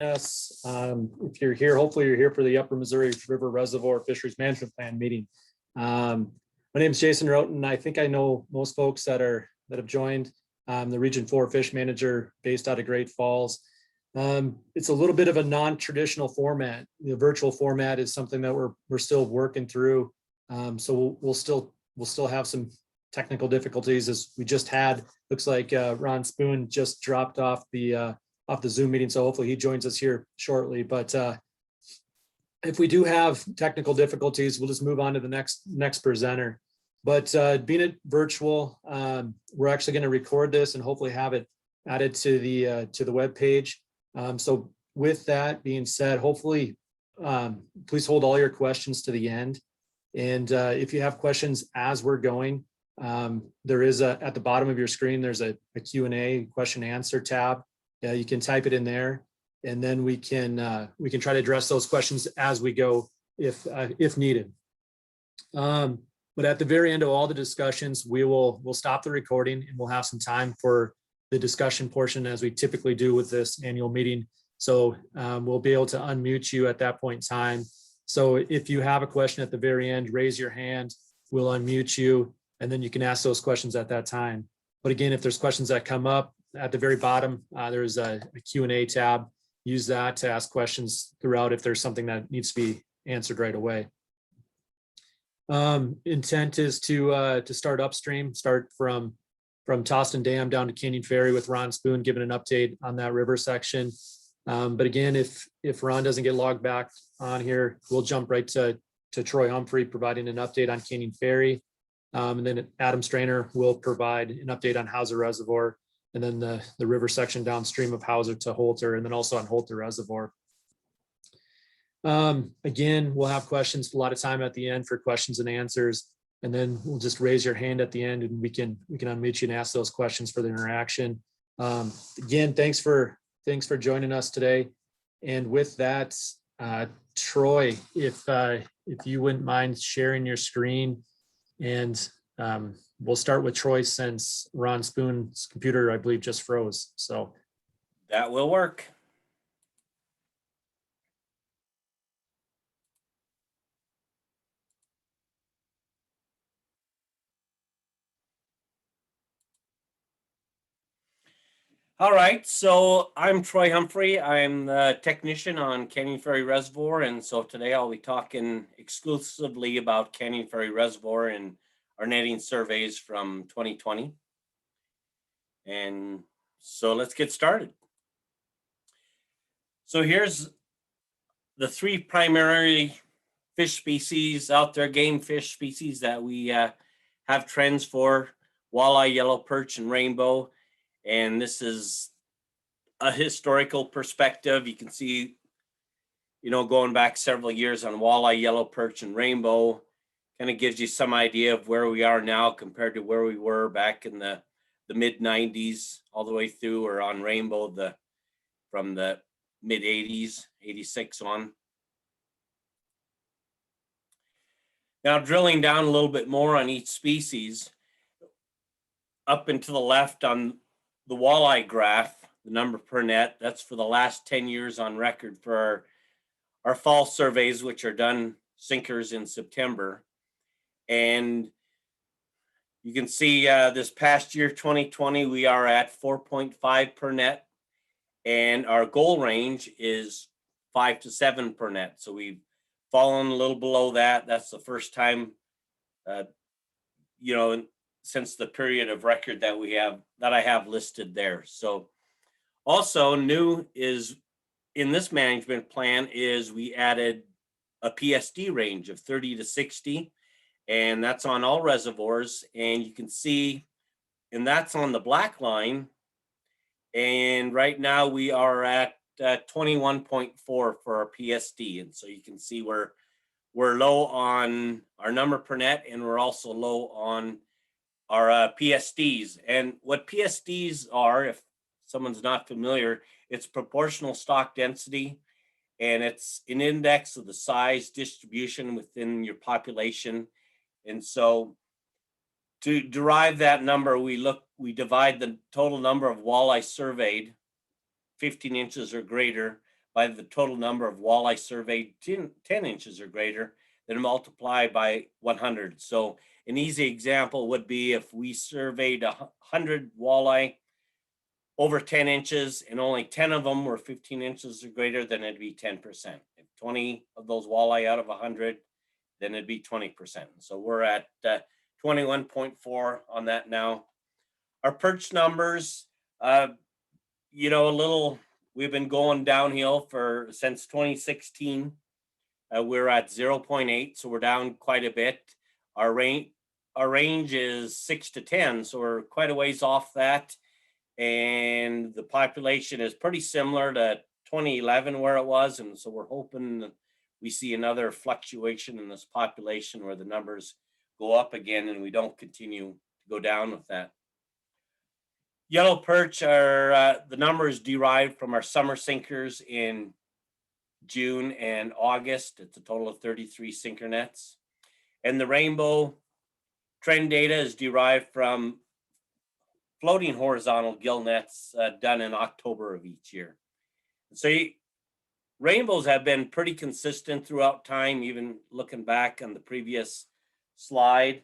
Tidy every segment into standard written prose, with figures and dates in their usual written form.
us. If you're here, hopefully you're here for the Upper Missouri River Reservoir Fisheries Management Plan meeting. My name is Jason Roten. I think I know most folks that have joined. The Region 4 Fish Manager based out of Great Falls. It's a little bit of a non-traditional format. The virtual format is something that we're still working through. So we'll still have some technical difficulties as we just had. Looks like Ron Spoon just dropped off the Zoom meeting, so hopefully he joins us here shortly. But if we do have technical difficulties, we'll just move on to the next presenter. But being it virtual, we're actually going to record this and hopefully have it added to the web page. So with that being said, hopefully please hold all your questions to the end. And if you have questions as we're going, there is at the bottom of your screen, there's a Q&A question answer tab. You can type it in there, and then we can try to address those questions as we go if needed. But at the very end of all the discussions, we'll stop the recording and we'll have some time for the discussion portion as we typically do with this annual meeting. So we'll be able to unmute you at that point in time. So if you have a question at the very end, raise your hand, we'll unmute you, and then you can ask those questions at that time. But again, if there's questions that come up at the very bottom, there's a Q&A tab. Use that to ask questions throughout if there's something that needs to be answered right away. Intent is to start upstream, start from Toston Dam down to Canyon Ferry with Ron Spoon giving an update on that river section. But again, if Ron doesn't get logged back on here, we'll jump right to Troy Humphrey providing an update on Canyon Ferry. And then Adam Strainer will provide an update on Hauser Reservoir, and then the river section downstream of Hauser to Holter, and then also on Holter Reservoir. Again, we'll have questions, a lot of time at the end for questions and answers, and then we'll just raise your hand at the end and we can unmute you and ask those questions for the interaction. Again, thanks for joining us today. And with that, Troy, if you wouldn't mind sharing your screen, and we'll start with Troy since Ron Spoon's computer, I believe, just froze. So that will work. All right, so I'm Troy Humphrey. I'm the technician on Canyon Ferry Reservoir, and so today I'll be talking exclusively about Canyon Ferry Reservoir and our netting surveys from 2020. And so let's get started. So here's the three primary fish species out there, game fish species that we have trends for: walleye, yellow perch, and rainbow. And this is a historical perspective. You can see, going back several years on walleye, yellow perch, and rainbow, kind of gives you some idea of where we are now compared to where we were back in the mid 90s, all the way through, or on rainbow, from the mid 80s, 86 on. Now, drilling down a little bit more on each species, up and to the left on the walleye graph, the number per net, that's for the last 10 years on record for our fall surveys, which are done sinkers in September. And you can see this past year, 2020, we are at 4.5 per net, and our goal range is 5 to 7 per net. So we've fallen a little below that. That's the first time, since the period of record that I have listed there. So also new is in this management plan is we added a PSD range of 30 to 60, and that's on all reservoirs. And you can see, and that's on the black line. And right now we are at 21.4 for our PSD. And so you can see we're low on our number per net, and we're also low on our PSDs. And what PSDs are, if someone's not familiar, it's proportional stock density, and it's an index of the size distribution within your population. And so to derive that number, we divide the total number of walleye surveyed, 15 inches or greater, by the total number of walleye surveyed 10 inches or greater, then multiply by 100. So an easy example would be if we surveyed 100 walleye over 10 inches and only 10 of them were 15 inches or greater, then it'd be 10%. If 20 of those walleye out of 100, then it'd be 20%. So we're at 21.4 on that now. Our perch numbers, we've been going downhill since 2016. We're at 0.8, so we're down quite a bit. Our range is 6 to 10, so we're quite a ways off that. And the population is pretty similar to 2011 where it was. And so we're hoping that we see another fluctuation in this population where the numbers go up again and we don't continue to go down with that. Yellow perch are the numbers derived from our summer sinkers in June and August. It's a total of 33 sinker nets. And the rainbow trend data is derived from floating horizontal gill nets done in October of each year. So rainbows have been pretty consistent throughout time, even looking back on the previous slide.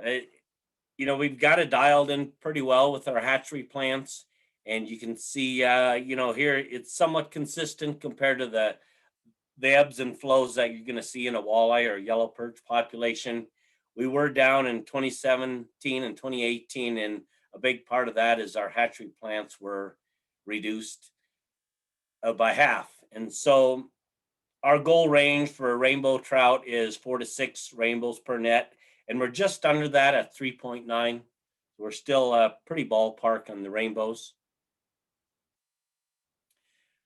We've got it dialed in pretty well with our hatchery plants. And you can see, here it's somewhat consistent compared to the ebbs and flows that you're going to see in a walleye or yellow perch population. We were down in 2017 and 2018, and a big part of that is our hatchery plants were reduced by half. And so our goal range for a rainbow trout is 4 to 6 rainbows per net. And we're just under that at 3.9. We're still pretty ballpark on the rainbows.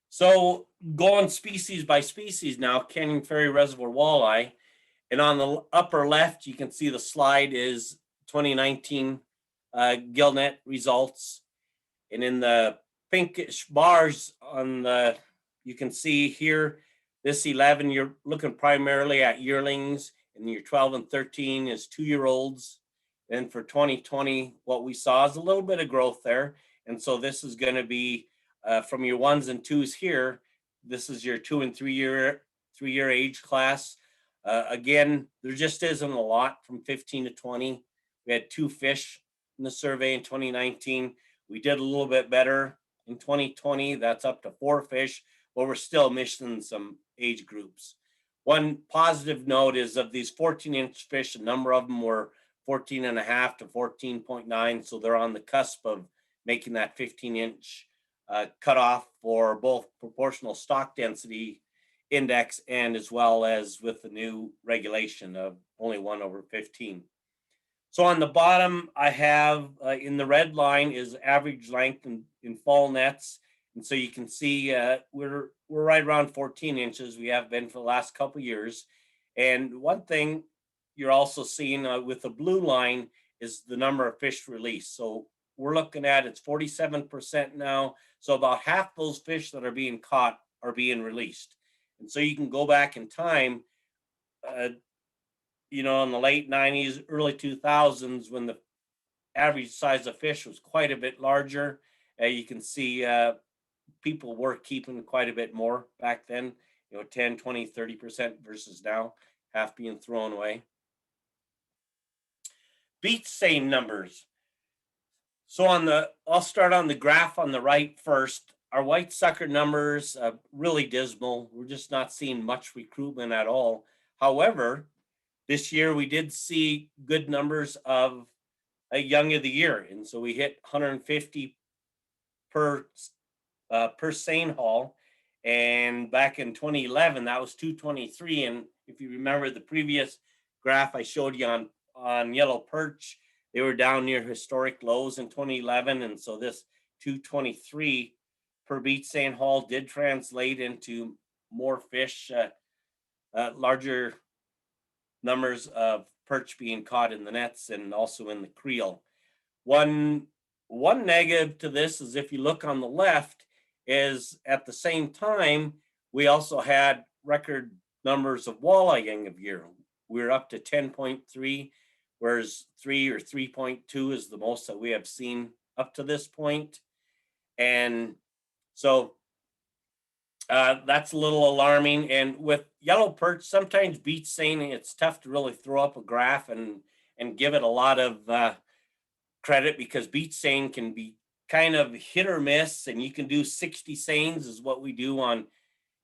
So going species by species now, Canyon Ferry Reservoir walleye. And on the upper left, you can see the slide is 2019 gill net results. And in the pinkish bars you can see here, this 11, you're looking primarily at yearlings, and your 12 and 13 is 2-year-olds. And for 2020, what we saw is a little bit of growth there. And so this is going to be from your 1s and 2s here. This is your 2 and 3-year age class. Again, there just isn't a lot from 15 to 20. We had 2 fish in the survey in 2019. We did a little bit better in 2020. That's up to 4 fish, but we're still missing some age groups. One positive note is of these 14-inch fish, a number of them were 14.5 to 14.9. So they're on the cusp of making that 15-inch cutoff for both proportional stock density index and as well as with the new regulation of only 1/15. So on the bottom, I have in the red line is average length in fall nets. And so you can see we're right around 14 inches. We have been for the last couple of years. And one thing you're also seeing with the blue line is the number of fish released. So we're looking at it's 47% now. So about half those fish that are being caught are being released. And so you can go back in time, in the late 90s, early 2000s, when the average size of fish was quite a bit larger. You can see people were keeping quite a bit more back then, 10, 20, 30% versus now, half being thrown away. Beach seine numbers. So I'll start on the graph on the right first. Our white sucker numbers really dismal. We're just not seeing much recruitment at all. However, this year we did see good numbers of a young of the year, and so we hit 150 per seine haul. And back in 2011, that was 223. And if you remember the previous graph I showed you on yellow perch, they were down near historic lows in 2011. And so this 223 per beach seine haul did translate into more fish, larger numbers of perch being caught in the nets and also in the creel. One negative to this is if you look on the left is at the same time, we also had record numbers of walleye young of year. We're up to 10.3, whereas 3 or 3.2 is the most that we have seen up to this point. And so That's a little alarming. And with yellow perch, sometimes beach seining, it's tough to really throw up a graph and give it a lot of credit, because beach seine can be kind of hit or miss, and you can do 60 seines is what we do on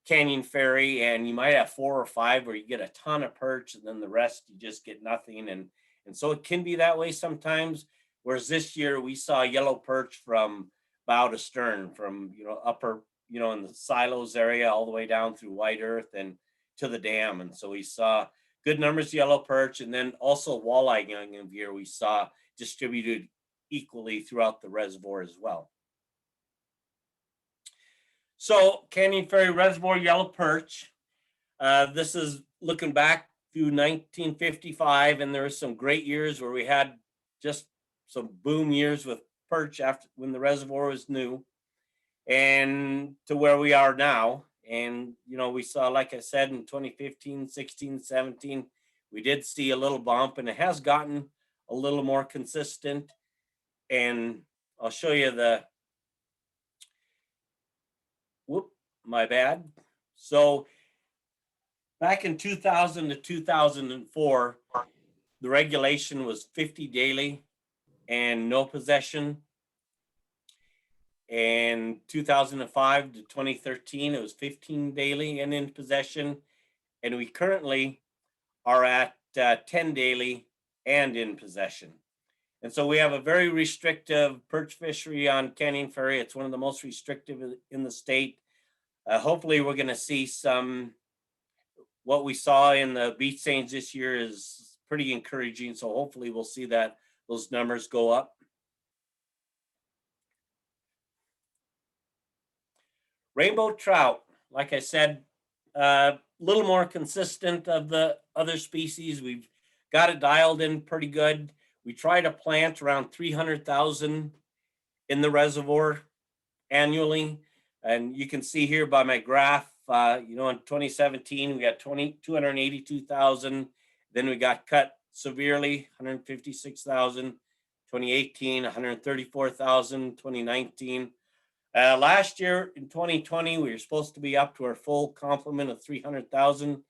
Canyon Ferry, and you might have 4 or 5 where you get a ton of perch, and then the rest you just get nothing, and so it can be that way sometimes. Whereas this year we saw yellow perch from bow to stern, from upper in the silos area all the way down through White Earth and to the dam, and so we saw good numbers of yellow perch, and then also walleye young of year we saw distributed equally throughout the reservoir as well. So Canyon Ferry Reservoir yellow perch. This is looking back through 1955, and there were some great years where we had just some boom years with perch after when the reservoir was new, and to where we are now. And we saw, like I said, in 2015, 16, 17, we did see a little bump, and it has gotten a little more consistent. And I'll show you the my bad. So back in 2000 to 2004, the regulation was 50 daily and no possession. And 2005 to 2013, it was 15 daily and in possession. And we currently are at 10 daily and in possession. And so we have a very restrictive perch fishery on Canyon Ferry. It's one of the most restrictive in the state. Hopefully we're going to see what we saw in the beach seines this year is pretty encouraging. So hopefully we'll see that those numbers go up. Rainbow trout, like I said, a little more consistent of the other species. We've got it dialed in pretty good. We try to plant around 300,000 in the reservoir annually. And you can see here by my graph, in 2017, we got 282,000. Then we got cut severely, 156,000. 2018, 134,000. 2019. Last year in 2020, we were supposed to be up to our full complement of 300,000.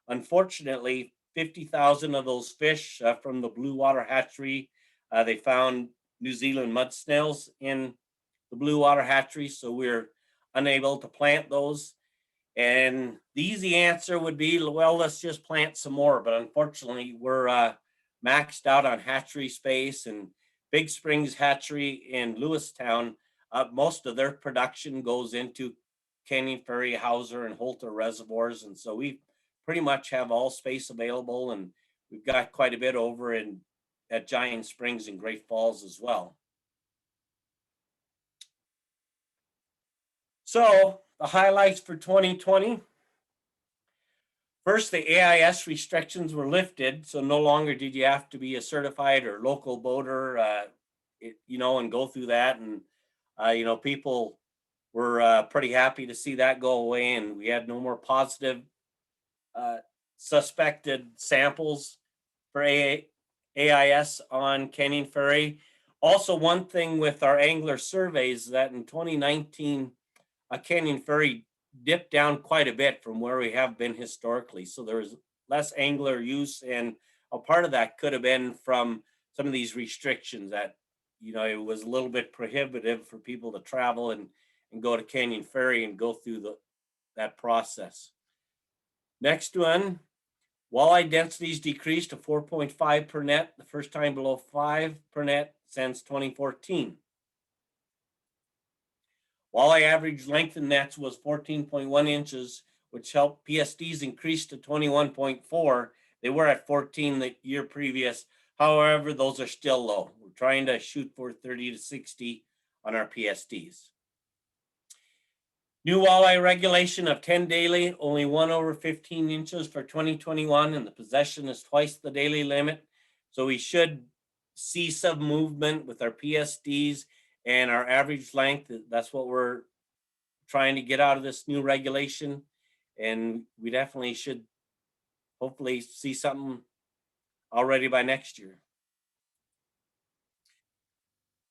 Unfortunately, 50,000 of those fish from the blue water hatchery, they found New Zealand mud snails in the blue water hatchery, so we're unable to plant those. And the easy answer would be, well, let's just plant some more. But unfortunately, we're maxed out on hatchery space, and Big Springs Hatchery in Lewistown, most of their production goes into Canyon Ferry, Hauser, and Holter reservoirs. And so we pretty much have all space available, and we've got quite a bit over at Giant Springs and Great Falls as well. So the highlights for 2020. First, the AIS restrictions were lifted, so no longer did you have to be a certified or local boater, and go through that. And people were pretty happy to see that go away, and we had no more positive suspected samples for AIS on Canyon Ferry. Also, one thing with our angler surveys that in 2019, Canyon Ferry dipped down quite a bit from where we have been historically. So there was less angler use, and a part of that could have been from some of these restrictions that, it was a little bit prohibitive for people to travel and go to Canyon Ferry and go through that process. Next one, walleye densities decreased to 4.5 per net, the first time below 5 per net since 2014. Walleye average length in nets was 14.1 inches, which helped PSDs increase to 21.4. They were at 14 the year previous. However, those are still low. We're trying to shoot for 30 to 60 on our PSDs. New walleye regulation of 10 daily, only 1 over 15 inches for 2021, and the possession is twice the daily limit. So we should see some movement with our PSDs and our average length. That's what we're trying to get out of this new regulation. And we definitely should hopefully see something already by next year.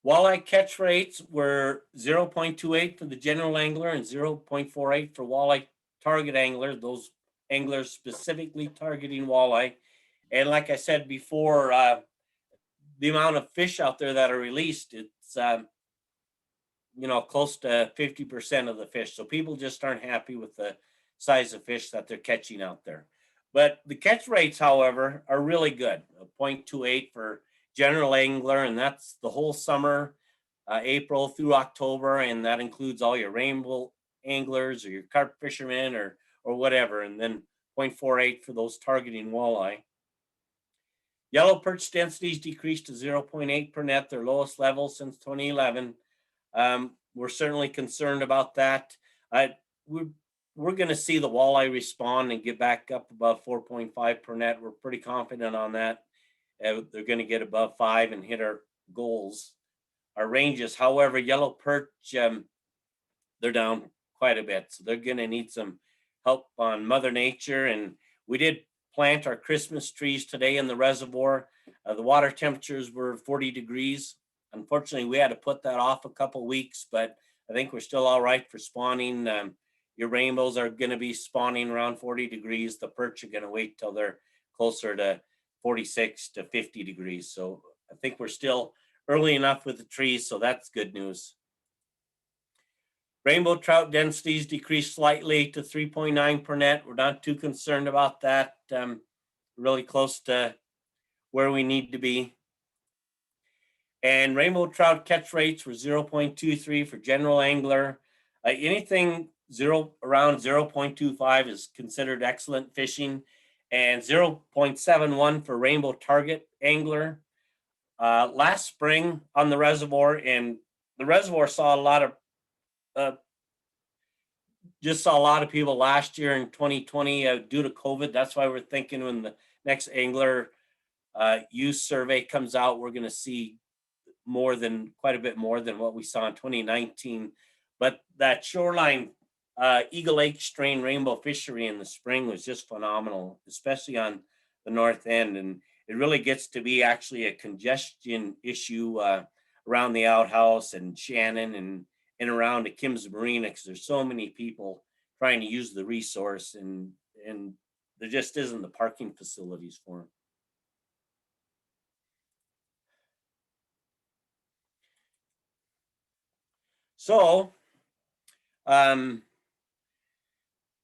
Walleye catch rates were 0.28 for the general angler and 0.48 for walleye target angler, those anglers specifically targeting walleye. And like I said before, the amount of fish out there that are released, it's close to 50% of the fish. So people just aren't happy with the size of fish that they're catching out there. But the catch rates, however, are really good. 0.28 for general angler, and that's the whole summer, April through October, and that includes all your rainbow anglers or your carp fishermen or whatever, and then 0.48 for those targeting walleye. Yellow perch densities decreased to 0.8 per net, their lowest level since 2011. We're certainly concerned about that. We're going to see the walleye respond and get back up above 4.5 per net. We're pretty confident on that. They're going to get above 5 and hit our goals, our ranges. However, yellow perch, they're down quite a bit. So they're going to need some help on Mother Nature. And we did plant our Christmas trees today in the reservoir. The water temperatures were 40 degrees. Unfortunately, we had to put that off a couple weeks, but I think we're still all right for spawning. Your rainbows are going to be spawning around 40 degrees. The perch are going to wait till they're closer to 46 to 50 degrees. So I think we're still early enough with the trees, so that's good news. Rainbow trout densities decreased slightly to 3.9 per net. We're not too concerned about that. Really close to where we need to be. And rainbow trout catch rates were 0.23 for general angler. Anything around 0.25 is considered excellent fishing, and 0.71 for rainbow target angler. Last spring on the reservoir, and the reservoir saw a lot of people last year in 2020 due to COVID. That's why we're thinking when the next angler use survey comes out, we're going to see quite a bit more than what we saw in 2019. But that shoreline Eagle Lake strain rainbow fishery in the spring was just phenomenal, especially on the north end. And it really gets to be actually a congestion issue around the outhouse and Shannon and around the Kim's Marina, because there's so many people trying to use the resource, and there just isn't the parking facilities for them. So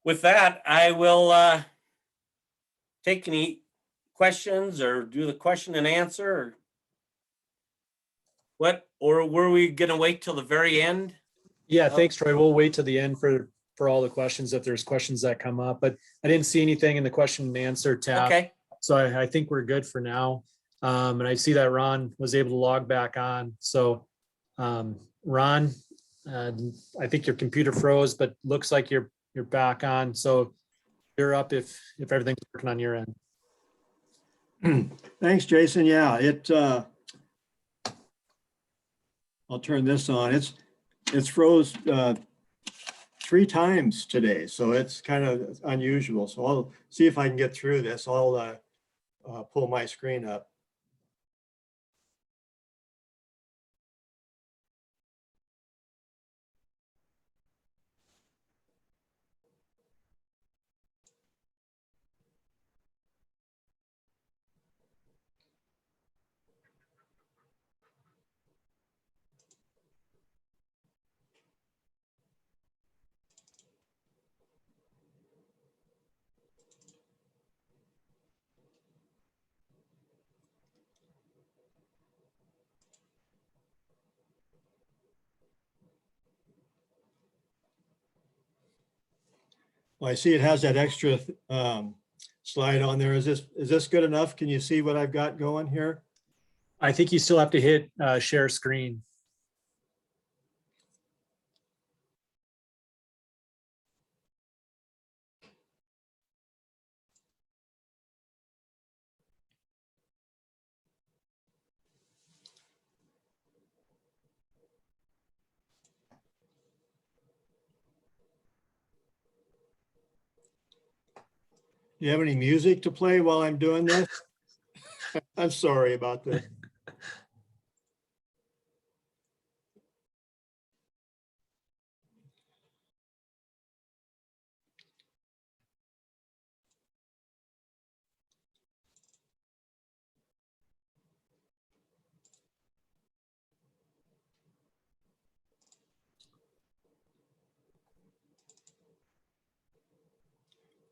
with that, I will take any questions or do the question and answer, or were we going to wait till the very end? Yeah, thanks, Troy. We'll wait till the end for all the questions if there's questions that come up, but I didn't see anything in the question and answer tab. Okay. So I think we're good for now. And I see that Ron was able to log back on. So Ron, I think your computer froze, but looks like you're back on. So you're up if everything's working on your end. Thanks, Jason. Yeah, I'll turn this on. It's froze 3 times today, so it's kind of unusual. So I'll see if I can get through this. I'll pull my screen up. Well, I see it has that extra slide on there. Is this good enough? Can you see what I've got going here? I think you still have to hit share screen. Do you have any music to play while I'm doing this? I'm sorry about that.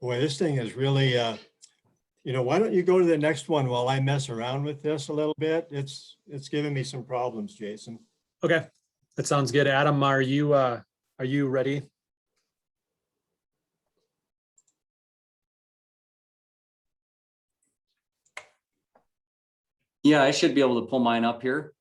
Boy, this thing is really, why don't you go to the next one while I mess around with this a little bit? It's giving me some problems, Jason. Okay, that sounds good. Adam, are you ready? Yeah, I should be able to pull mine up here.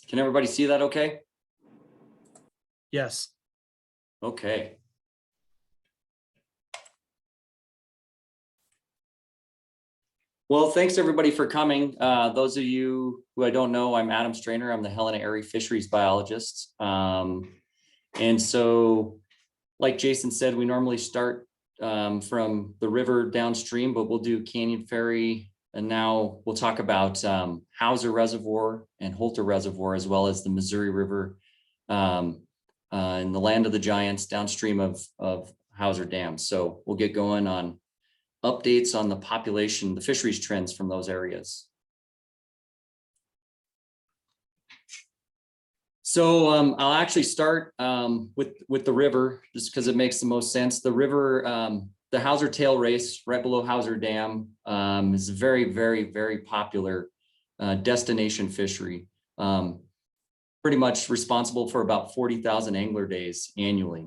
Can everybody see that okay? Yes. Okay. Well, thanks everybody for coming. Those of you who I don't know, I'm Adam Strainer. I'm the Helena Area Fisheries Biologist. And so, like Jason said, we normally start from the river downstream, but we'll do Canyon Ferry. And now we'll talk about Hauser Reservoir and Holter Reservoir, as well as the Missouri River in the land of the giants downstream of Hauser Dam. So we'll get going on updates on the population, the fisheries trends from those areas. So I'll actually start with the river, just because it makes the most sense. The river, the Hauser tail race right below Hauser Dam is a very, very, very popular destination fishery. Pretty much responsible for about 40,000 angler days annually.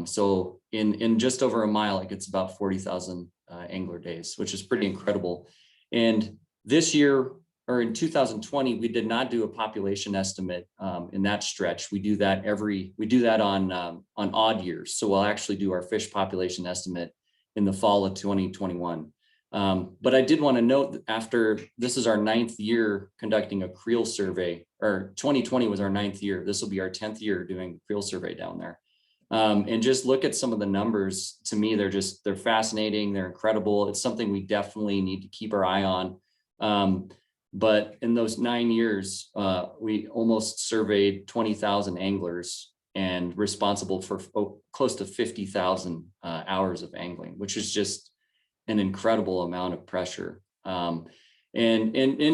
So in just over a mile, it gets about 40,000 angler days, which is pretty incredible. And this year, or in 2020, we did not do a population estimate in that stretch. We do that on odd years. So we'll actually do our fish population estimate in the fall of 2021. But I did want to note that after this is our 9th year conducting a creel survey, or 2020 was our 9th year. This will be our 10th year doing a creel survey down there. And just look at some of the numbers. To me, they're fascinating. They're incredible. It's something we definitely need to keep our eye on. But in those 9 years, we almost surveyed 20,000 anglers and responsible for close to 50,000 hours of angling, which is just an incredible amount of pressure. And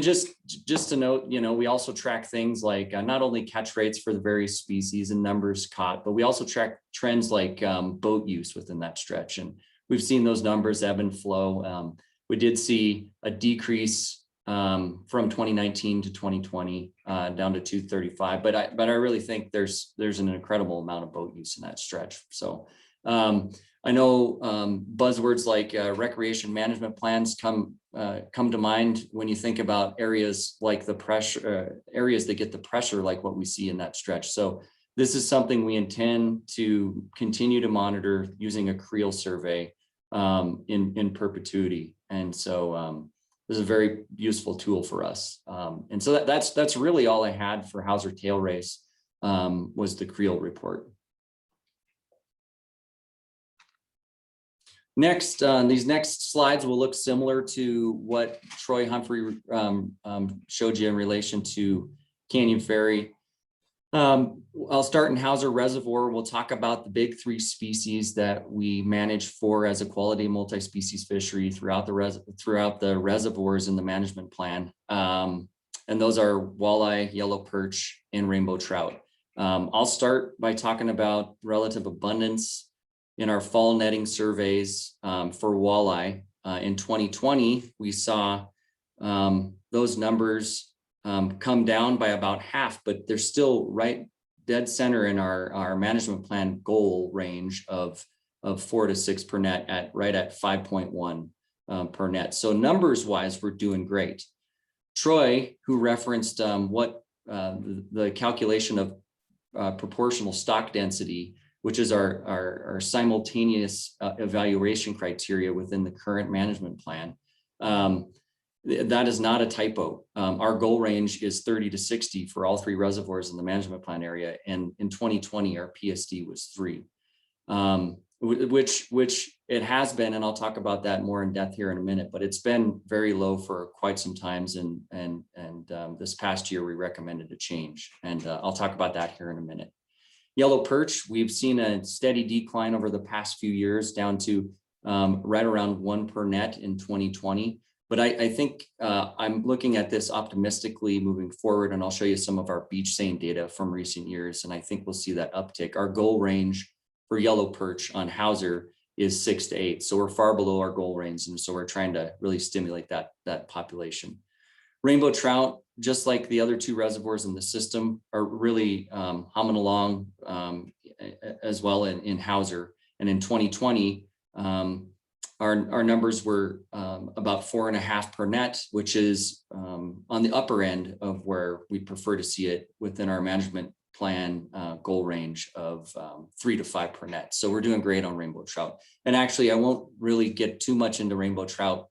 just to note, we also track things like not only catch rates for the various species and numbers caught, but we also track trends like boat use within that stretch. And we've seen those numbers ebb and flow. We did see a decrease from 2019 to 2020 down to 235, but I really think there's an incredible amount of boat use in that stretch. So I know buzzwords like recreation management plans come to mind when you think about areas like the pressure, areas that get the pressure like what we see in that stretch. So this is something we intend to continue to monitor using a creel survey in perpetuity. And so this is a very useful tool for us. And so that's really all I had for Hauser tail race was the creel report. Next, these next slides will look similar to what Troy Humphrey showed you in relation to Canyon Ferry. I'll start in Hauser Reservoir. We'll talk about the big 3 species that we manage for as a quality multi-species fishery throughout the reservoirs in the management plan. And those are walleye, yellow perch, and rainbow trout. I'll start by talking about relative abundance in our fall netting surveys for walleye. In 2020, we saw those numbers come down by about half, but they're still right dead center in our management plan goal range of 4 to 6 per net right at 5.1 per net. So numbers wise, we're doing great. Troy, who referenced the calculation of proportional stock density, which is our simultaneous evaluation criteria within the current management plan. That is not a typo. Our goal range is 30 to 60 for all 3 reservoirs in the management plan area. And in 2020, our PSD was 3, which it has been, and I'll talk about that more in depth here in a minute, but it's been very low for quite some times. And this past year, we recommended a change. And I'll talk about that here in a minute. Yellow perch, we've seen a steady decline over the past few years down to right around 1 per net in 2020. But I think I'm looking at this optimistically moving forward, and I'll show you some of our beach seine data from recent years. And I think we'll see that uptick. Our goal range for yellow perch on Hauser is 6 to 8. So we're far below our goal range. And so we're trying to really stimulate that population. Rainbow trout, just like the other 2 reservoirs in the system, are really humming along as well in Hauser. And in 2020, our numbers were about 4.5 per net, which is on the upper end of where we prefer to see it within our management plan goal range of 3 to 5 per net. So we're doing great on rainbow trout. And actually, I won't really get too much into rainbow trout,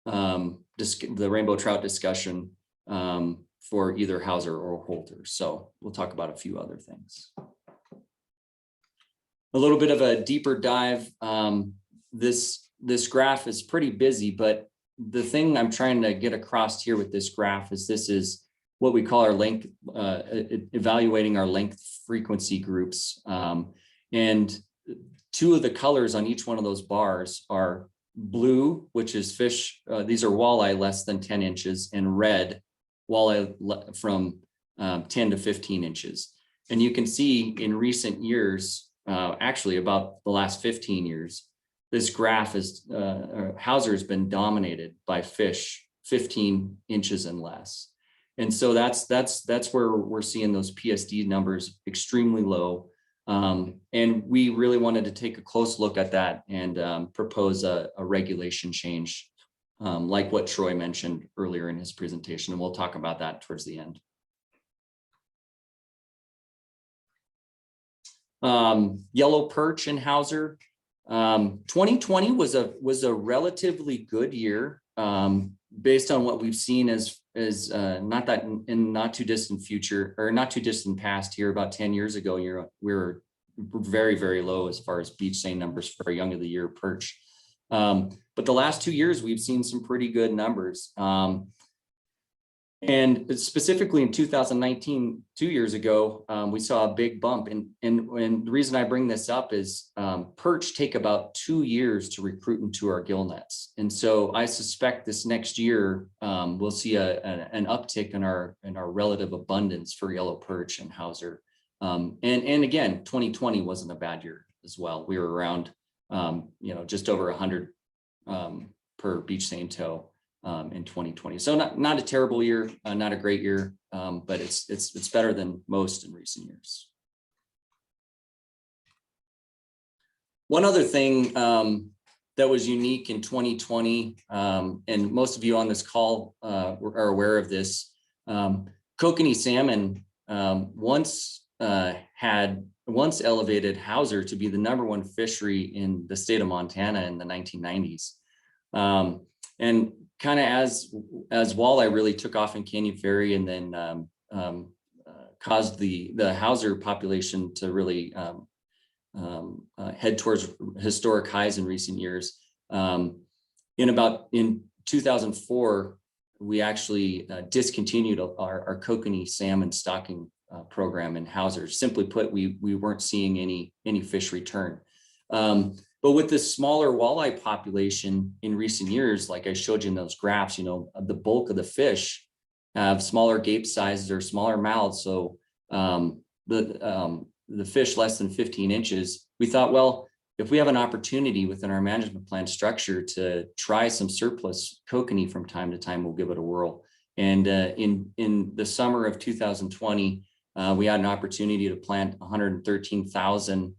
the rainbow trout discussion for either Hauser or Holter. So we'll talk about a few other things. A little bit of a deeper dive. This graph is pretty busy, but the thing I'm trying to get across here with this graph is this is what we call our length, evaluating our length frequency groups. And 2 of the colors on each one of those bars are blue, which is fish. These are walleye less than 10 inches, and red, walleye from 10 to 15 inches. And you can see in recent years, actually about the last 15 years, this graph is, Hauser has been dominated by fish 15 inches and less. And so that's where we're seeing those PSD numbers extremely low. And we really wanted to take a close look at that and propose a regulation change, like what Troy mentioned earlier in his presentation. And we'll talk about that towards the end. Yellow perch in Hauser. 2020 was a relatively good year, based on what we've seen as not that in not too distant future, or not too distant past here. About 10 years ago, we were very, very low as far as beach seine numbers for a young of the year perch. But the last 2 years, we've seen some pretty good numbers. And specifically in 2019, 2 years ago, we saw a big bump. And the reason I bring this up is perch take about 2 years to recruit into our gill nets. And so I suspect this next year, we'll see an uptick in our relative abundance for yellow perch and Hauser. And again, 2020 wasn't a bad year as well. We were around, just over 100 per beach seine toe. In 2020. So not a terrible year, not a great year, but it's better than most in recent years. One other thing that was unique in 2020, and most of you on this call are aware of this, kokanee salmon once elevated Hauser to be the #1 fishery in the state of Montana in the 1990s. And kind of as walleye really took off in Canyon Ferry, and then caused the Hauser population to really head towards historic highs in recent years. In 2004, we actually discontinued our kokanee salmon stocking program in Hauser. Simply put, we weren't seeing any fish return. But with this smaller walleye population in recent years, like I showed you in those graphs, the bulk of the fish have smaller gape sizes or smaller mouths. So the fish less than 15 inches, we thought, well, if we have an opportunity within our management plan structure to try some surplus kokanee from time to time, we'll give it a whirl. And in the summer of 2020, we had an opportunity to plant 113,000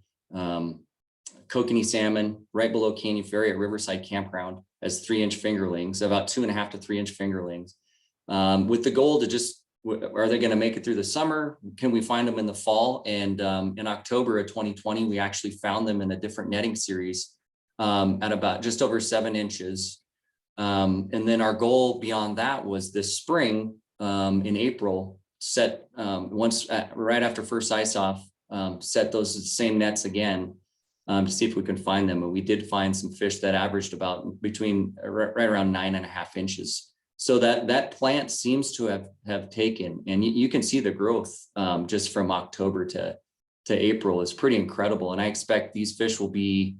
kokanee salmon right below Canyon Ferry at Riverside Campground as 3-inch fingerlings, about 2.5 to 3-inch fingerlings, with the goal to just, are they going to make it through the summer? Can we find them in the fall? And in October of 2020, we actually found them in a different netting series at about just over 7 inches. And then our goal beyond that was this spring in April, set right after first ice off, set those same nets again to see if we can find them. And we did find some fish that averaged about between right around 9.5 inches. So that plant seems to have taken, and you can see the growth just from October to April is pretty incredible. And I expect these fish will be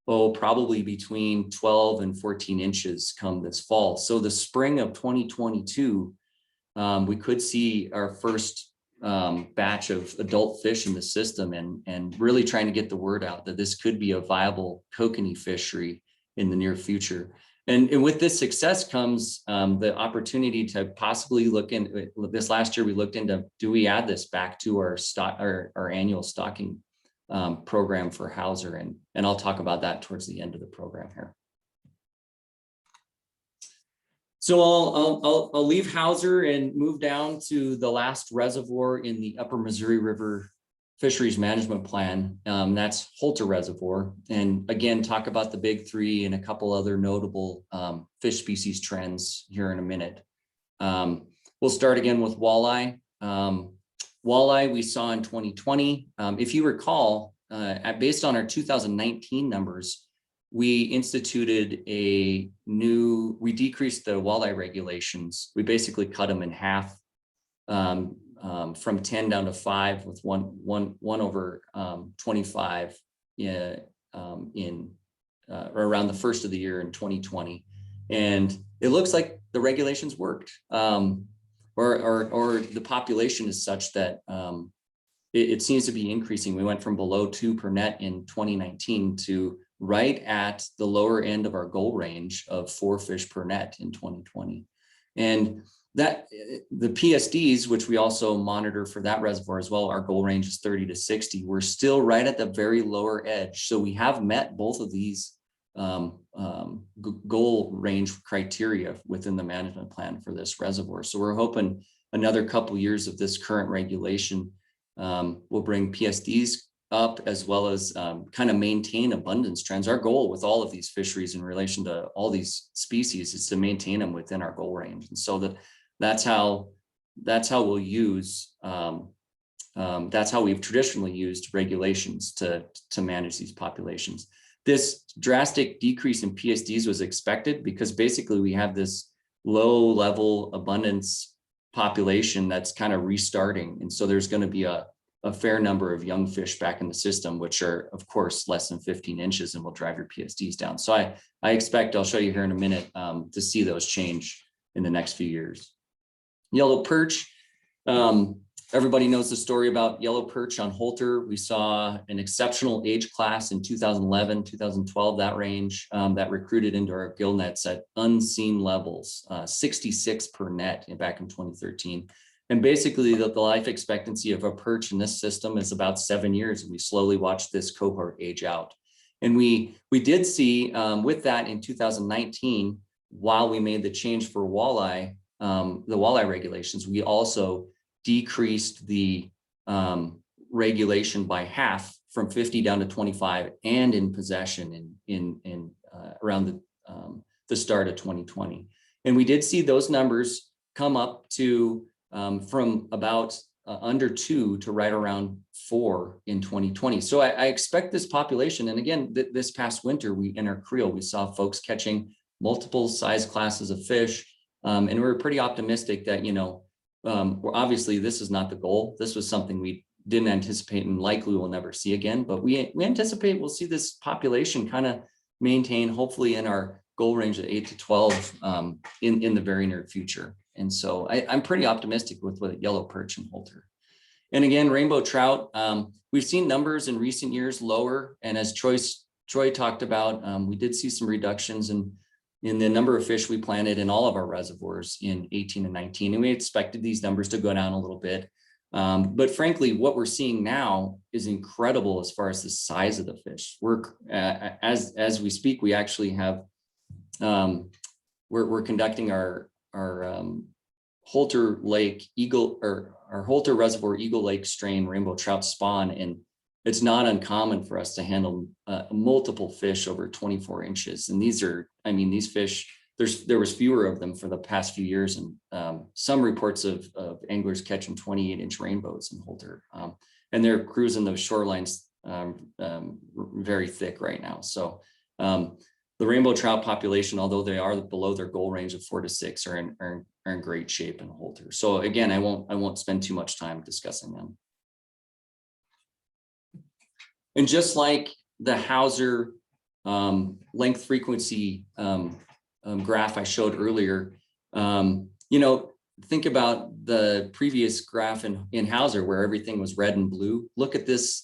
probably between 12 and 14 inches come this fall. So the spring of 2022, we could see our first batch of adult fish in the system, and really trying to get the word out that this could be a viable kokanee fishery in the near future. And with this success comes the opportunity to possibly look in. This last year, we looked into, do we add this back to our annual stocking program for Hauser? And I'll talk about that towards the end of the program here. So I'll leave Hauser and move down to the last reservoir in the Upper Missouri River Fisheries Management Plan. That's Holter Reservoir. And again, talk about the big three and a couple other notable fish species trends here in a minute. We'll start again with walleye. Walleye we saw in 2020. If you recall, based on our 2019 numbers, we instituted we decreased the walleye regulations. We basically cut them in half, from 10 down to 5, with one over 25 around the first of the year in 2020. And it looks like the regulations worked, or the population is such that it seems to be increasing. We went from below 2 per net in 2019 to right at the lower end of our goal range of 4 fish per net in 2020. And that the PSDs, which we also monitor for that reservoir as well, our goal range is 30 to 60. We're still right at the very lower edge. So we have met both of these goal range criteria within the management plan for this reservoir. So we're hoping another couple years of this current regulation will bring PSDs up, as well as kind of maintain abundance trends. Our goal with all of these fisheries in relation to all these species is to maintain them within our goal range. And so that's how we'll use, that's how we've traditionally used regulations to manage these populations. This drastic decrease in PSDs was expected because basically we have this low level abundance population that's kind of restarting. And so there's going to be a fair number of young fish back in the system, which are of course less than 15 inches and will drive your PSDs down. So I expect, I'll show you here in a minute, to see those change in the next few years. Yellow perch. Everybody knows the story about yellow perch on Holter. We saw an exceptional age class in 2011, 2012, that range, that recruited into our gill nets at unseen levels, 66 per net back in 2013. And basically the life expectancy of a perch in this system is about 7 years. And we slowly watched this cohort age out. And we did see with that in 2019, while we made the change for walleye, the walleye regulations, we also decreased the regulation by half, from 50 down to 25, and in possession in around the start of 2020. And we did see those numbers come up to from about under 2 to right around 4 in 2020. So I expect this population, and again, this past winter, in our creel, we saw folks catching multiple size classes of fish. And we were pretty optimistic that, obviously this is not the goal. This was something we didn't anticipate and likely will never see again, but we anticipate we'll see this population kind of maintain, hopefully in our goal range of 8 to 12 in the very near future. And so I'm pretty optimistic with yellow perch and Holter. And again, rainbow trout, we've seen numbers in recent years lower. And as Troy talked about, we did see some reductions in the number of fish we planted in all of our reservoirs in 18 and 19. And we expected these numbers to go down a little bit. But frankly, what we're seeing now is incredible as far as the size of the fish. As we speak, we actually have, we're conducting our Holter Lake Eagle, or our Holter Reservoir Eagle Lake strain rainbow trout spawn. And it's not uncommon for us to handle multiple fish over 24 inches. And these fish, there was fewer of them for the past few years. And some reports of anglers catching 28-inch rainbows in Holter. And they're cruising those shorelines very thick right now. So the rainbow trout population, although they are below their goal range of 4 to 6, are in great shape in Holter. So again, I won't spend too much time discussing them. And just like the Hauser length frequency graph I showed earlier, think about the previous graph in Hauser where everything was red and blue. Look at this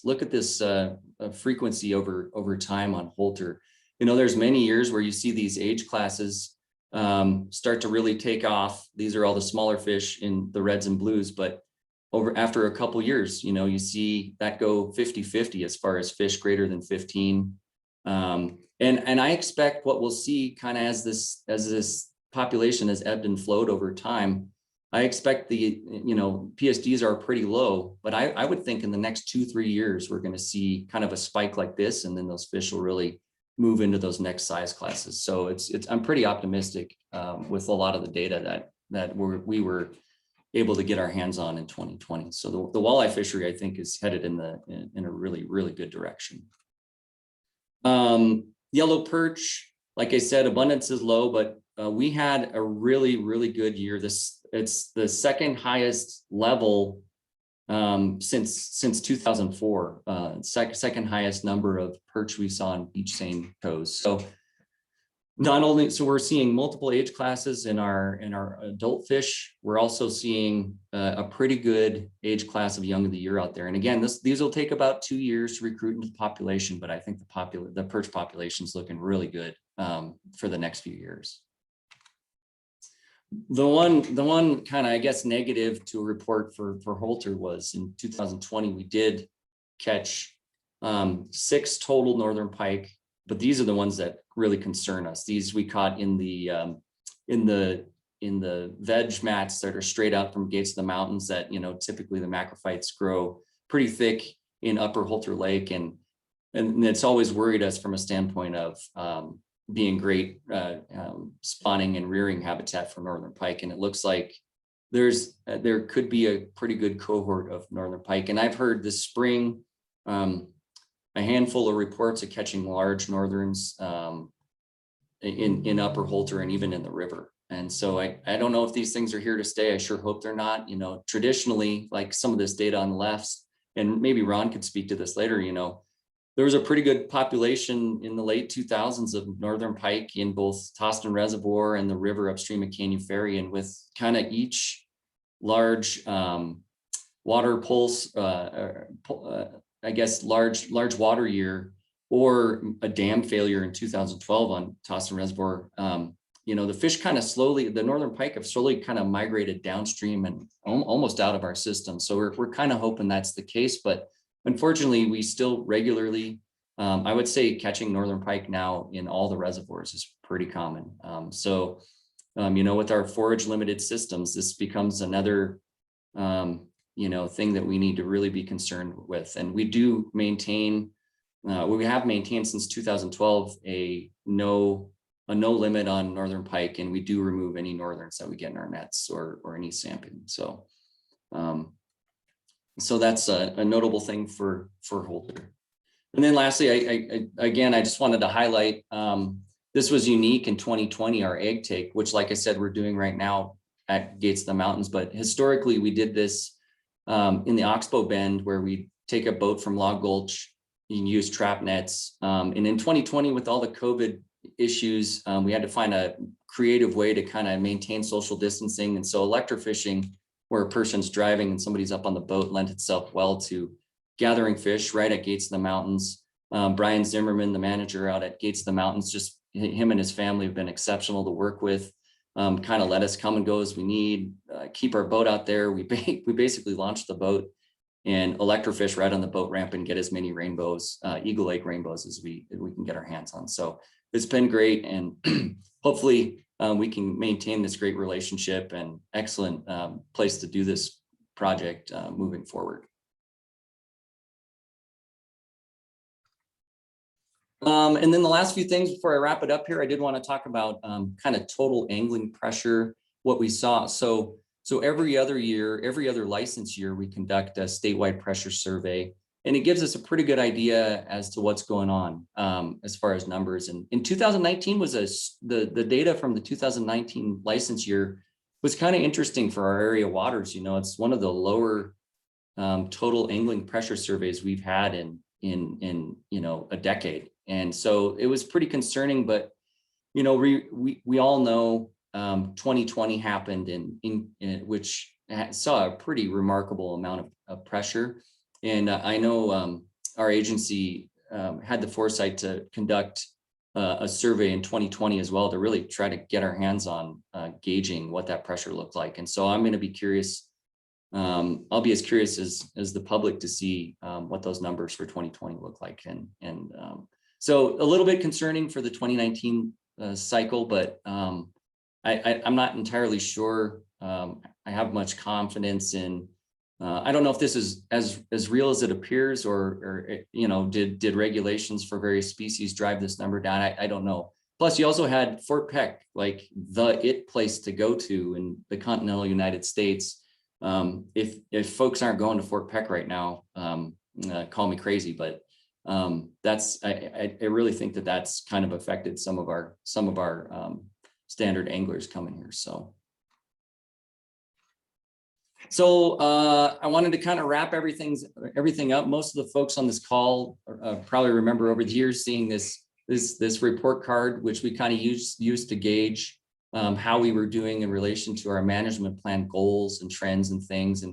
frequency over time on Holter. There's many years where you see these age classes start to really take off. These are all the smaller fish in the reds and blues, but after a couple years, you see that go 50-50 as far as fish greater than 15. And I expect what we'll see kind of as this population has ebbed and flowed over time, I expect the, PSDs are pretty low, but I would think in the next 2-3 years, we're going to see kind of a spike like this, and then those fish will really move into those next size classes. So I'm pretty optimistic with a lot of the data that we were able to get our hands on in 2020. So the walleye fishery, I think, is headed in a really, really good direction. Yellow perch, like I said, abundance is low, but we had a really, really good year. It's the second highest level since 2004, second highest number of perch we saw in beach seine tows. So we're seeing multiple age classes in our adult fish. We're also seeing a pretty good age class of young of the year out there. And again, these will take about 2 years to recruit into the population, but I think the perch population is looking really good for the next few years. The one kind of, I guess, negative to report for Holter was in 2020, we did catch 6 total northern pike, but these are the ones that really concern us. These we caught in the veg mats that are straight out from Gates of the Mountains that, typically the macrophytes grow pretty thick in Upper Holter Lake. And it's always worried us from a standpoint of being great spawning and rearing habitat for northern pike. And it looks like there could be a pretty good cohort of northern pike. And I've heard this spring, a handful of reports of catching large northerns in Upper Holter and even in the river. And so I don't know if these things are here to stay. I sure hope they're not. Traditionally, like some of this data on the left, and maybe Ron could speak to this later, there was a pretty good population in the late 2000s of northern pike in both Toston Reservoir and the river upstream of Canyon Ferry. And with kind of each large water pulse, I guess, large water year or a dam failure in 2012 on Toston Reservoir, the fish kind of slowly, the northern pike have slowly kind of migrated downstream and almost out of our system. So we're kind of hoping that's the case, but unfortunately, we still regularly, I would say catching northern pike now in all the reservoirs is pretty common. With our forage limited systems, this becomes another, thing that we need to really be concerned with. And we do maintain, we have maintained since 2012 a no limit on northern pike, and we do remove any northerns that we get in our nets or any sampling. So that's a notable thing for Holter. And then lastly, I just wanted to highlight, this was unique in 2020, our egg take, which, like I said, we're doing right now at Gates of the Mountains. But historically, we did this in the Oxbow Bend, where we take a boat from Log Gulch and use trap nets. And in 2020, with all the COVID issues, we had to find a creative way to kind of maintain social distancing. And so electrofishing, where a person's driving and somebody's up on the boat, lent itself well to gathering fish right at Gates of the Mountains. Brian Zimmerman, the manager out at Gates of the Mountains, just him and his family have been exceptional to work with. Kind of let us come and go as we need, keep our boat out there. We basically launched the boat and electrofish right on the boat ramp and get as many rainbows, Eagle Lake rainbows, as we can get our hands on. So it's been great, and hopefully we can maintain this great relationship and excellent place to do this project moving forward. And then the last few things before I wrap it up here, I did want to talk about kind of total angling pressure, what we saw. So every other year, every other license year, we conduct a statewide pressure survey, and it gives us a pretty good idea as to what's going on as far as numbers. And in 2019 was the data from the 2019 license year was kind of interesting for our area waters. It's one of the lower total angling pressure surveys we've had in a decade. And so it was pretty concerning, but, you know, we all know 2020 happened in which saw a pretty remarkable amount of pressure. And I know our agency had the foresight to conduct a survey in 2020 as well to really try to get our hands on gauging what that pressure looked like. And so I'm going to be curious. I'll be as curious as the public to see what those numbers for 2020 look like. And so a little bit concerning for the 2019 cycle, but I'm not entirely sure. I have much confidence in. I don't know if this is as real as it appears, or you know, did regulations for various species drive this number down? I don't know. Plus, you also had Fort Peck, like it place to go to in the continental United States. If folks aren't going to Fort Peck right now, call me crazy, but that's I really think that's kind of affected some of our standard anglers coming here. So I wanted to kind of wrap everything up. Most of the folks on this call probably remember over the years seeing this report card, which we kind of used to gauge how we were doing in relation to our management plan goals and trends and things.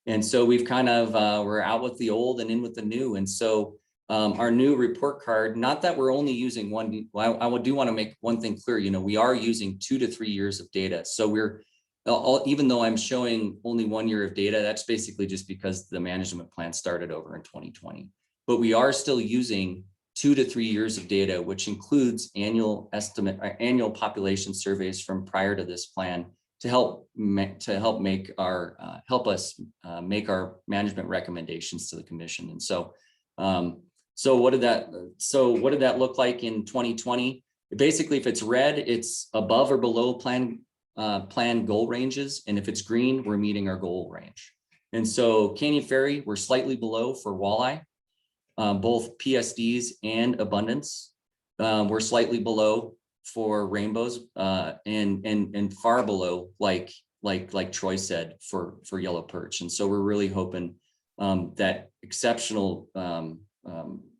And so we've kind of we're out with the old and in with the new. And so our new report card, not that we're only using one. I do want to make one thing clear. You know, we are using 2 to 3 years of data. So we're even though I'm showing only 1 year of data, that's basically just because the management plan started over in 2020. But we are still using 2 to 3 years of data, which includes annual population surveys from prior to this plan to help make us make our management recommendations to the commission. And so what did that look like in 2020? Basically, if it's red, it's above or below plan goal ranges, and if it's green, we're meeting our goal range. And so Canyon Ferry, we're slightly below for walleye, both PSDs and abundance. We're slightly below for rainbows, and far below, like Troy said, for yellow perch. And so we're really hoping that exceptional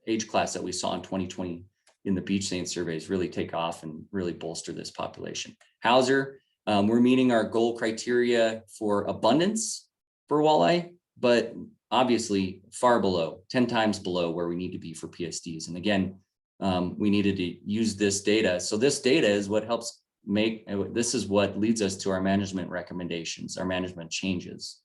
age class that we saw in 2020 in the beach seine surveys really take off and really bolster this population. Hauser, we're meeting our goal criteria for abundance for walleye, but obviously far below, 10 times below where we need to be for PSDs. And again, we needed to use this data. So this data is what helps this is what leads us to our management recommendations, our management changes.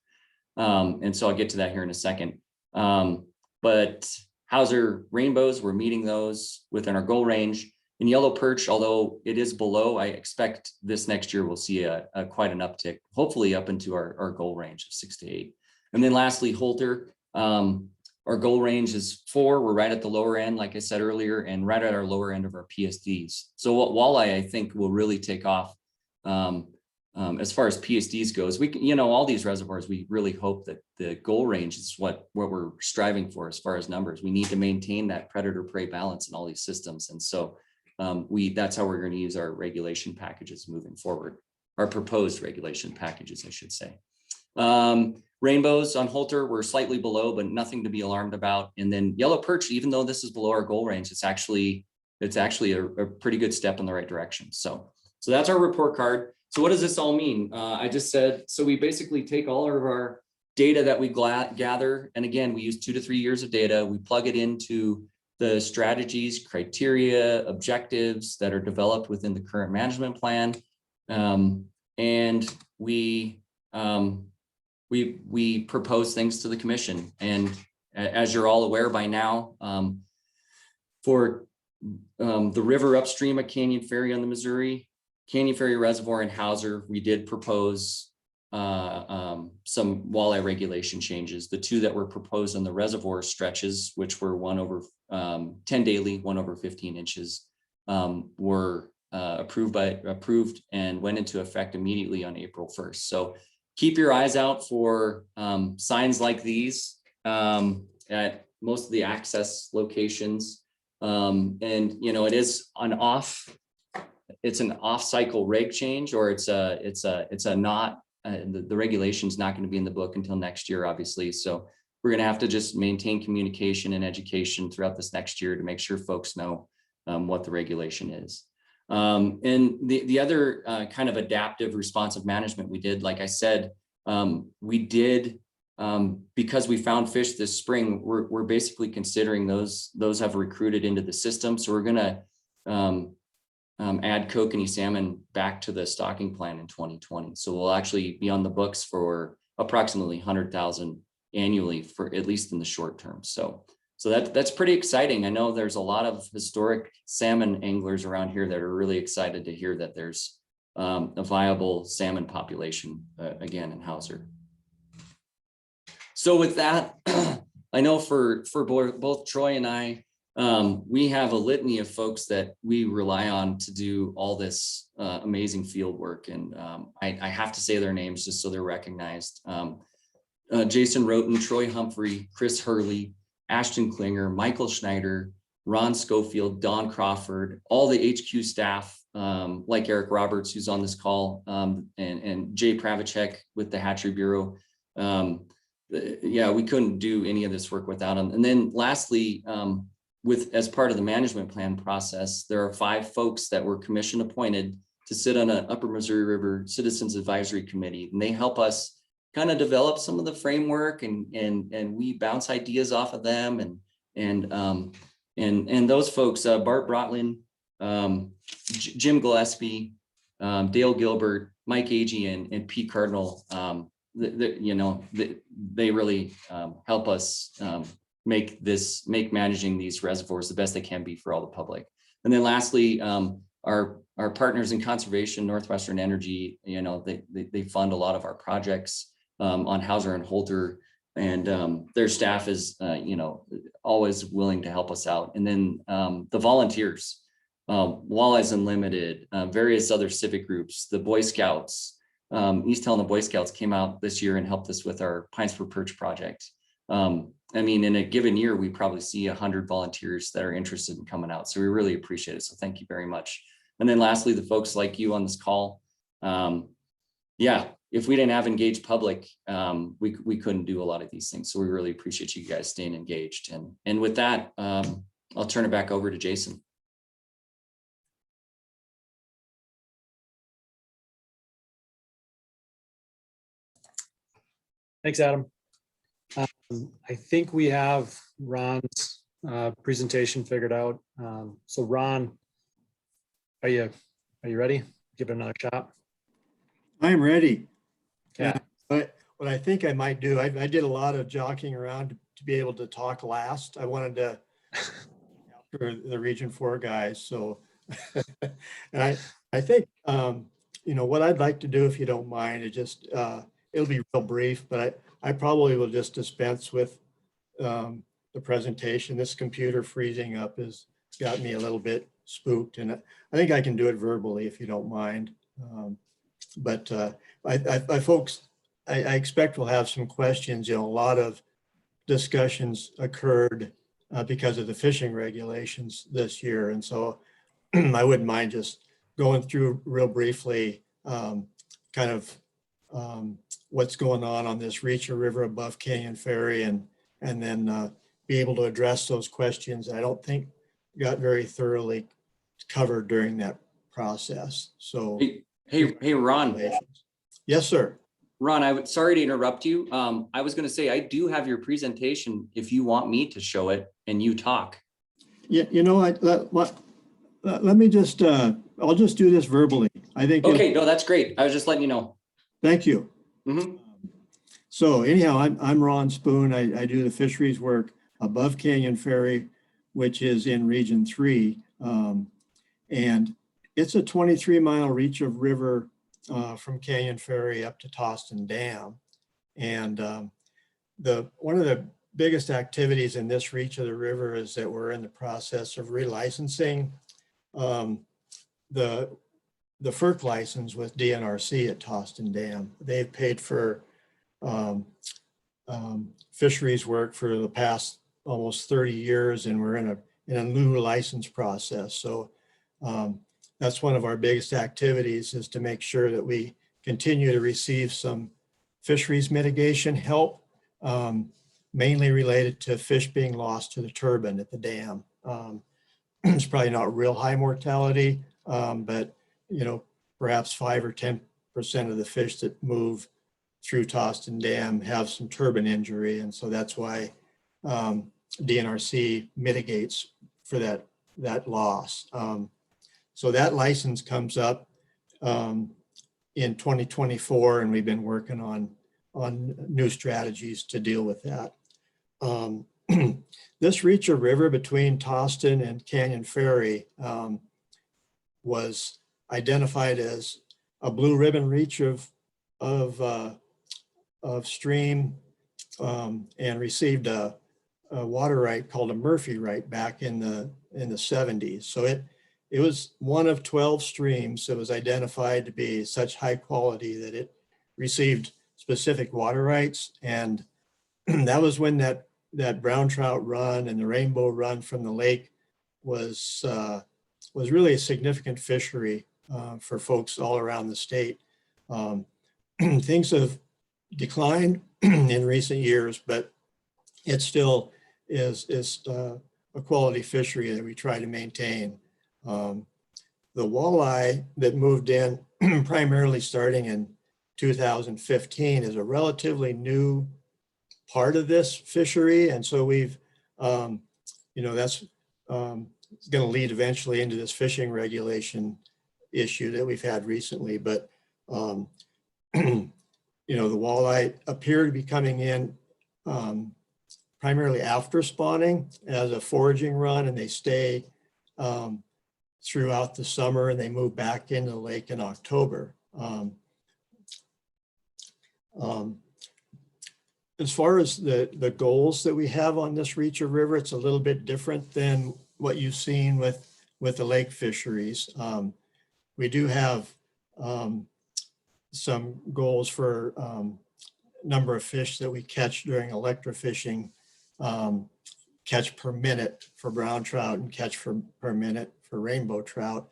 And so I'll get to that here in a second. But Hauser rainbows, we're meeting those within our goal range. In yellow perch, although it is below, I expect this next year we'll see quite an uptick, hopefully up into our goal range of 6 to 8. And then lastly, Holter, our goal range is 4. We're right at the lower end, like I said earlier, and right at our lower end of our PSDs. So what walleye, I think, will really take off as far as PSDs goes. We can, you know, all these reservoirs, we really hope that the goal range is what we're striving for as far as numbers. We need to maintain that predator-prey balance in all these systems. And so that's how we're going to use our regulation packages moving forward, our proposed regulation packages, I should say. Rainbows on Holter, we're slightly below, but nothing to be alarmed about. And then yellow perch, even though this is below our goal range, it's actually a pretty good step in the right direction. So that's our report card. So what does this all mean? I just said, so we basically take all of our data that we gather, and again, we use 2 to 3 years of data, we plug it into the strategies, criteria, objectives that are developed within the current management plan. And we propose things to the commission. And as you're all aware by now, for the river upstream of Canyon Ferry on the Missouri, Canyon Ferry Reservoir and Hauser, we did propose some walleye regulation changes. The 2 that were proposed on the reservoir stretches, which were 1 over 10 daily, 1 over 15 inches, were approved and went into effect immediately on April 1st. So keep your eyes out for signs like these at most of the access locations. And you know, it is it's an off-cycle reg change, or it's a not. The regulation's not going to be in the book until next year, obviously. So we're going to have to just maintain communication and education throughout this next year to make sure folks know what the regulation is. And the other kind of adaptive responsive management we did, like I said, we did, because we found fish this spring, we're basically considering those have recruited into the system. So we're gonna add kokanee salmon back to the stocking plan in 2020. So we'll actually be on the books for approximately 100,000 annually, for at least in the short term. So that's pretty exciting. I know there's a lot of historic salmon anglers around here that are really excited to hear that there's a viable salmon population again in Hauser. So with that, I know for both Troy and I, we have a litany of folks that we rely on to do all this amazing field work. And I have to say their names just so they're recognized. Jason Roten, Troy Humphrey, Chris Hurley, Ashton Klinger, Michael Schneider, Ron Schofield, Don Crawford, all the HQ staff, like Eric Roberts, who's on this call, and Jay Pravacek with the Hatchery Bureau. Yeah, we couldn't do any of this work without them. And then lastly, as part of the management plan process, there are 5 folks that were commission appointed to sit on an Upper Missouri River Citizens Advisory Committee, and they help us kind of develop some of the framework, and we bounce ideas off of them, and those folks, Bart Brotlin, Jim Gillespie, Dale Gilbert, Mike Agee, and Pete Cardinal. They really help us make managing these reservoirs the best they can be for all the public. And then lastly, our partners in conservation, Northwestern Energy, they fund a lot of our projects on Hauser and Holter, and their staff is always willing to help us out. And then the volunteers, Walleyes Unlimited, various other civic groups, the Boy Scouts, East Helena Boy Scouts came out this year and helped us with our Pines for Perch project. I mean, in a given year, we probably see 100 volunteers that are interested in coming out. So we really appreciate it. So thank you very much. And then lastly, the folks like you on this call. Yeah, if we didn't have engaged public, we couldn't do a lot of these things. So we really appreciate you guys staying engaged. And with that, I'll turn it back over to Jason. Thanks, Adam. I think we have Ron's presentation figured out. So Ron, are you ready? Give it another shot. I'm ready. Yeah. But what I think I might do, I did a lot of jockeying around to be able to talk last. I wanted to after the Region 4 guys. So, and I think, what I'd like to do, if you don't mind, is just, it'll be real brief, but I probably will just dispense with the presentation. This computer freezing up has got me a little bit spooked, and I think I can do it verbally if you don't mind. But folks, I expect we'll have some questions. A lot of discussions occurred because of the fishing regulations this year. And so I wouldn't mind just going through real briefly kind of what's going on this Reach a River above Canyon Ferry, and then be able to address those questions I don't think got very thoroughly covered during that process. So hey Ron. Yes, sir. Ron, sorry to interrupt you. I was going to say, I do have your presentation if you want me to show it and you talk. Yeah, let me just, I'll just do this verbally. I think. Okay, no, that's great. I was just letting you know. Thank you. Mm-hmm. So anyhow, I'm Ron Spoon. I do the fisheries work above Canyon Ferry, which is in Region 3. And it's a 23-mile reach of river from Canyon Ferry up to Toston Dam. And one of the biggest activities in this reach of the river is that we're in the process of relicensing the FERC license with DNRC at Toston Dam. They've paid for fisheries work for the past almost 30 years, and we're in a new license process. So that's one of our biggest activities, is to make sure that we continue to receive some fisheries mitigation help, mainly related to fish being lost to the turbine at the dam. it's probably not real high mortality, but perhaps 5 or 10% of the fish that move through Toston Dam have some turbine injury, and so that's why DNRC mitigates for that loss. So that license comes up in 2024, and we've been working on new strategies to deal with that. This reach of river between Toston and Canyon Ferry was identified as a blue ribbon reach of stream, and received a water right called a Murphy right back in the 70s. So it was one of 12 streams that was identified to be such high quality that it received specific water rights. And that was when that brown trout run and the rainbow run from the lake was really a significant fishery for folks all around the state. Things have declined in recent years, but it still is a quality fishery that we try to maintain. The walleye that moved in primarily starting in 2015 is a relatively new part of this fishery. And so we've, that's going to lead eventually into this fishing regulation issue that we've had recently. But, the walleye appear to be coming in primarily after spawning as a foraging run, and they stay throughout the summer, and they move back into the lake in October. As far as the goals that we have on this reach of river, it's a little bit different than what you've seen with the lake fisheries. We do have some goals for number of fish that we catch during electrofishing, catch per minute for brown trout and catch per minute for rainbow trout.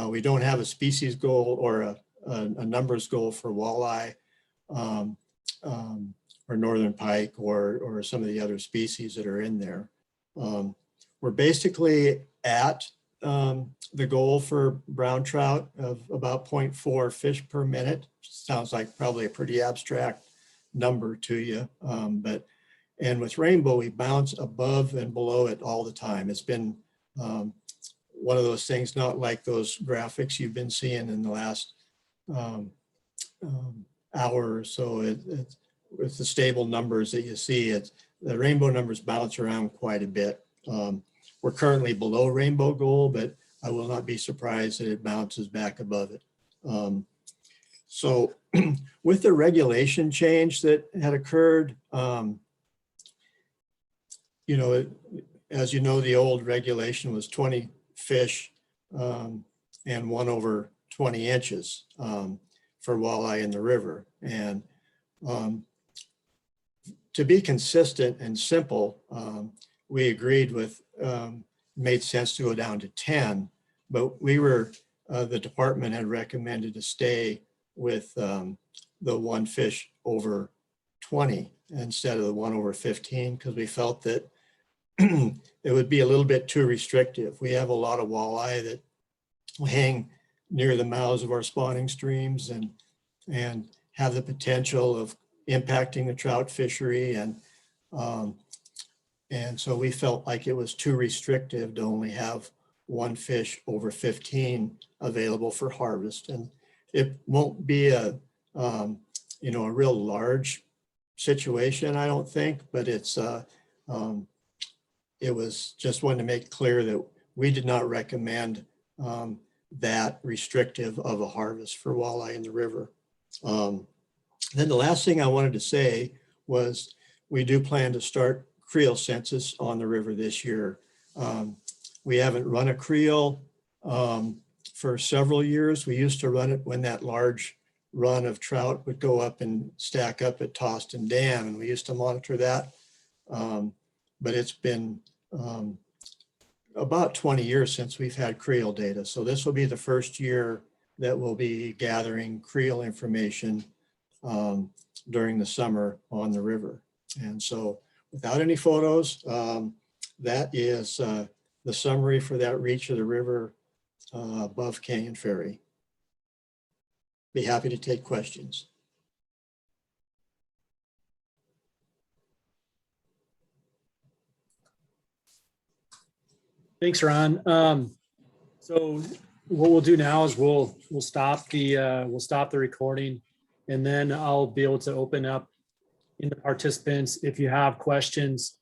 We don't have a species goal or a numbers goal for walleye or northern pike or some of the other species that are in there. We're basically at the goal for brown trout of about 0.4 fish per minute. Sounds like probably a pretty abstract number to you, and with rainbow, we bounce above and below it all the time. It's been one of those things, not like those graphics you've been seeing in the last hour or so. It's with the stable numbers that you see, the rainbow numbers bounce around quite a bit. We're currently below rainbow goal, but I will not be surprised that it bounces back above it. So with the regulation change that had occurred, as you know, the old regulation was 20 fish and 1 over 20 inches for walleye in the river. And to be consistent and simple, we agreed with, made sense to go down to 10, but the department had recommended to stay with the 1 fish over 20 instead of the 1 over 15, because we felt that it would be a little bit too restrictive. We have a lot of walleye that hang near the mouths of our spawning streams and have the potential of impacting the trout fishery. And so we felt like it was too restrictive to only have 1 fish over 15 available for harvest. And it won't be a real large situation, I don't think, but it was just wanted to make clear that we did not recommend that restrictive of a harvest for walleye in the river. Then the last thing I wanted to say was we do plan to start creel census on the river this year. We haven't run a creel for several years. We used to run it when that large run of trout would go up and stack up at Toston Dam, and we used to monitor that. But it's been about 20 years since we've had creel data. So this will be the first year that we'll be gathering creel information during the summer on the river. And so without any photos, that is the summary for that reach of the river above Canyon Ferry. Be happy to take questions. Thanks, Ron. So what we'll do now is we'll stop the recording, and then I'll be able to open up in the participants. If you have questions,